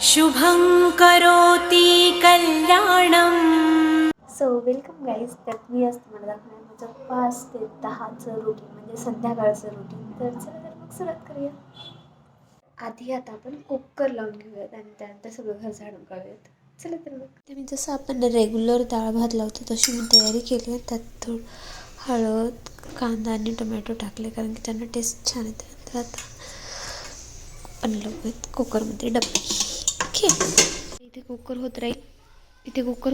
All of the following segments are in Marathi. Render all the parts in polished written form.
शुभं करोति कल्याणम. So welcome guys. तर मी आज तुम्हाला दाखवणार माझं 5 ते 10चं रुटीन, म्हणजे संध्याकाळचं रुटीन. तर चला तर मग सुरुवात करूया. आधी आता आपण कुकर लावून घेऊयात आणि त्यानंतर सगळं घर झाडून काढूयात. चला तर मग. ते मी जसं आपण रेग्युलर डाळ भात लावतो तशी मी तयारी केली आहे. त्यात थोडं हळद, कांदा आणि टोमॅटो टाकले कारण की त्यांना टेस्ट छान येते. तर आता आपण लावूयात कुकरमध्ये डब्बे. ओके, इथे कुकर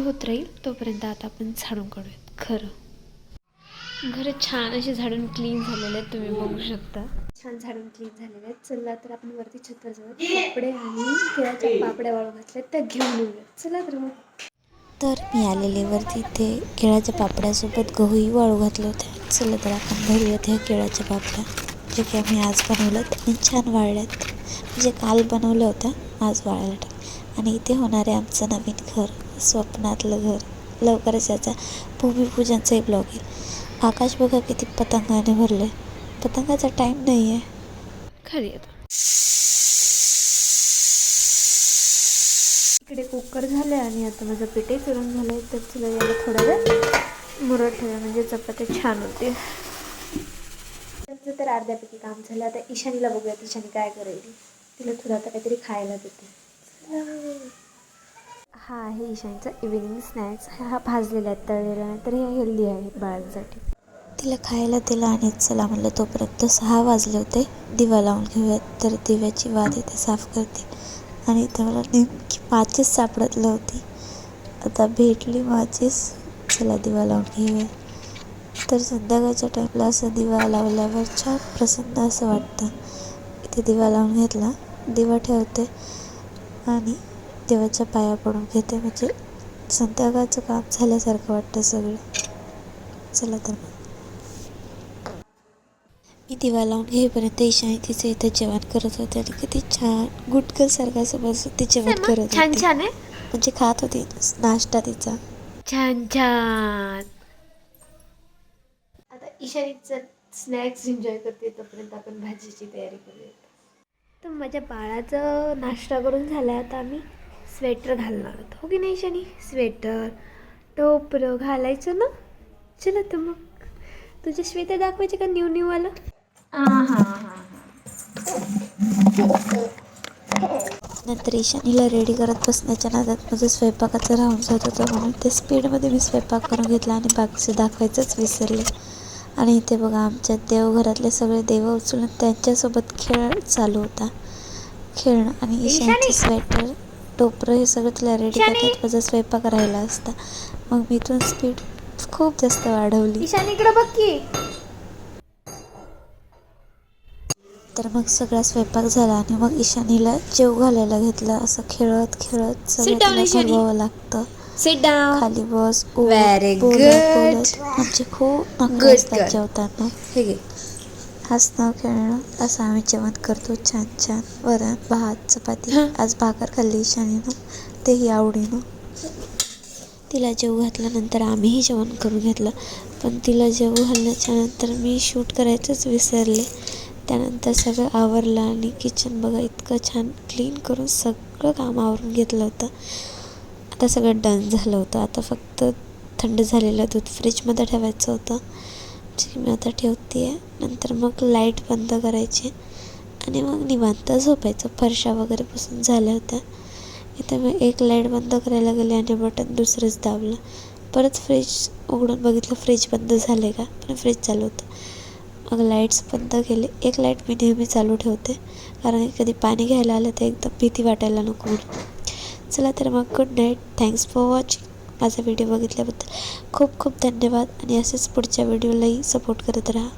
होत राहील तोपर्यंत आता आपण झाडून काढूयात. घर छान असे झाडून क्लीन झालेले आहेत, तुम्ही बघू शकता. छान झाडून क्लीन झालेले आहेत. चला तर आपण वरती छतावर जाऊन कपडे आणि केळ्याच्या पापड्या वाळू घातल्या त्या घेऊन येऊयात. चला तर मग. तर मी आलेले वरती इथे केळ्याच्या पापड्यासोबत गहूही वाळू घातले होते. चला तर आपण भरूयात ह्या केळ्याच्या पापड्या, जे की आम्ही आज बनवल्यात आणि छान वाळल्यात. म्हणजे काल बनवलं होतं, आज वाळायला टाक. आणि इथे होणार आहे आमचं नवीन घर, स्वप्नातलं घर. लवकरच याचा भूमिपूजनचाही ब्लॉग येईल. आकाश बघा किती पतंगाने भरले. पतंगाचा टाईम नाही आहे खाली. आता इकडे कुकर झाले आणि आता माझं पिठे चुरून झालं आहे. तर चला याला थोडा वेळ मुरत ठेवा, म्हणजे चपाती छान होते. त्यांचं तर अर्ध्यापैकी काम झालं. आता ईशानीला बघूया ईशानी काय करेल. तिला थोडं आता काहीतरी खायला देते. हा आहे ईशानीचा इव्हिनिंग स्नॅक्स. हा भाजलेला आहे, तळलेला नाही, तर हे हेल्दी आहे बाळांसाठी. तिला खायला दिलं आणि चला म्हणलं तोपर्यंत 6 वाजले होते. दिवा लावून घेऊयात. तर दिव्याची वाद इथे साफ करते आणि इथं मला नेमकी माचीस सापडत नव्हती. आता भेटली माचीस. चला दिवा लावून घेऊया. तर संध्याकाळच्या टाईमला असं दिवा लावल्यावर छान प्रसन्न असं वाटतं. इथे दिवा लावून घेतला, दिवा ठेवते आणि देवाच्या पाया पडून घेते, म्हणजे संध्याकाळचं काम झाल्यासारखं वाटतं सगळं. चला तर मग. मी दिवा लावून घेईपर्यंत ईशानी तिचे इथे जेवण करत होते आणि किती छान गुटकलसारखं असं बसून ती जेवण करत होती. छान छान आहे, म्हणजे खात होती नाश्ता तिचा. छान छान. आता ईशानीचं स्नॅक्स एन्जॉय करते तोपर्यंत आपण भाजीची तयारी करूया. तर माझ्या बाळाचं नाश्ता करून झाला. आता आम्ही स्वेटर घालणार होतो, हो की नाही ईशानी? स्वेटर टोपरं घालायचं ना. चला तर मग. तुझे स्वेटर दाखवायचे का न्यू वाला? नंतर ईशानीला रेडी करत बसण्याच्या नादात माझं स्वयंपाकाचं राहून जात होतं, म्हणून ते स्पीडमध्ये मी स्वयंपाक करून घेतला आणि बाकीचं दाखवायचंच विसरले. आणि इथे बघा आमच्या देवघरातले सगळे देव उचलून त्यांच्यासोबत खेळ चालू होता. खेळणं आणि ईशानीचं स्वेटर टोपरं हे सगळं तिला रेडी करण्यात माझा स्वयंपाक राहिला असता. मग मी इथून स्पीड खूप जास्त वाढवली. ईशानीकडे बघ की. तर मग सगळा स्वयंपाक झाला आणि मग ईशानीला जेव घालायला घेतलं. असं खेळत खेळत सगळं तिला भरवावं लागतं. खाली बस, बोलत आमचे खूप नखरे असतात जेवताना. हसणं खेळणं असं आम्ही जेवण करतो. छान छान वरण भात चपाती. आज भाकर खाल्ली ईशानीनं, तेही आवडीनं. तिला जेव घातल्यानंतर आम्हीही जेवण करून घेतलं. पण तिला जेव घालण्याच्या नंतर मी शूट करायचंच विसरले. त्यानंतर सगळं आवरलं आणि किचन बघा इतकं छान क्लीन करून सगळं काम आवरून घेतलं होतं. आता सगळं डन झालं होतं. आता फक्त थंड झालेलं दूध फ्रीजमध्ये ठेवायचं होतं, जे मी आता ठेवते आहे. नंतर मग लाईट बंद करायची आणि मग निवांत झोपायचं. फरशा वगैरे पुसून झाल्या होत्या. इथे मी एक लाईट बंद करायला गेले आणि बटन दुसरंच दाबलं. परत फ्रीज उघडून बघितलं, फ्रीज बंद झाले का, पण फ्रीज चालू होतं. मग लाईट्स बंद केले. एक लाईट मी नेहमी चालू ठेवते, कारण कधी पाणी घ्यायला आलं तर एकदम भीती वाटायला नको म्हणून. चला तर मग good night. Thanks for watching. माझा व्हिडिओ बघितल्याबद्दल खूप खूप धन्यवाद आणि असेच पुढच्या व्हिडिओलाही सपोर्ट करत राहा.